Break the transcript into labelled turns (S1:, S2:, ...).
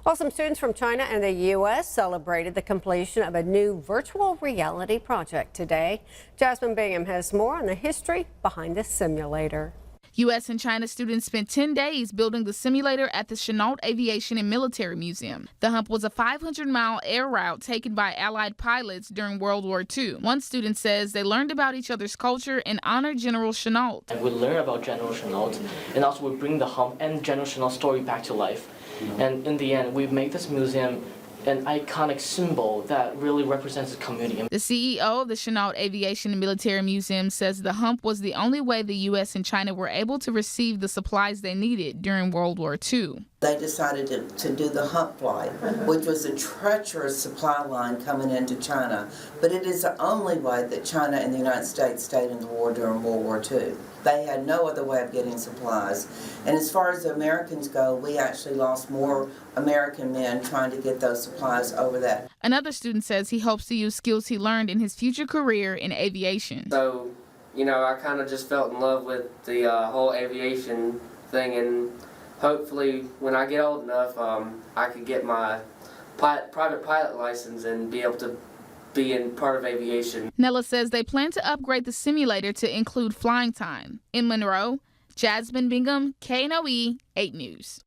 S1: Well, some students from China and the U.S. celebrated the completion of a new virtual reality project today. Jasmine Bingham has more on the history behind this simulator.
S2: U.S. and China students spent 10 days building the simulator at the Chennault Aviation and Military Museum. The hump was a 500-mile air route taken by Allied pilots during World War II. One student says they learned about each other's culture and honored General Chennault.
S3: We learn about General Chennault, and also we bring the hump and General Chennault's story back to life. And in the end, we make this museum an iconic symbol that really represents the community.
S2: The CEO of the Chennault Aviation and Military Museum says the hump was the only way the U.S. and China were able to receive the supplies they needed during World War II.
S4: They decided to do the hump flight, which was a treacherous supply line coming into China, but it is the only way that China and the United States stayed in the war during World War II. They had no other way of getting supplies. And as far as the Americans go, we actually lost more American men trying to get those supplies over that.
S2: Another student says he hopes to use skills he learned in his future career in aviation.
S5: So, I kind of just fell in love with the whole aviation thing, and hopefully when I get old enough, I could get my private pilot license and be able to be in part of aviation.
S2: Nella says they plan to upgrade the simulator to include flying time. In Monroe, Jasmine Bingham, KNOE 8 News.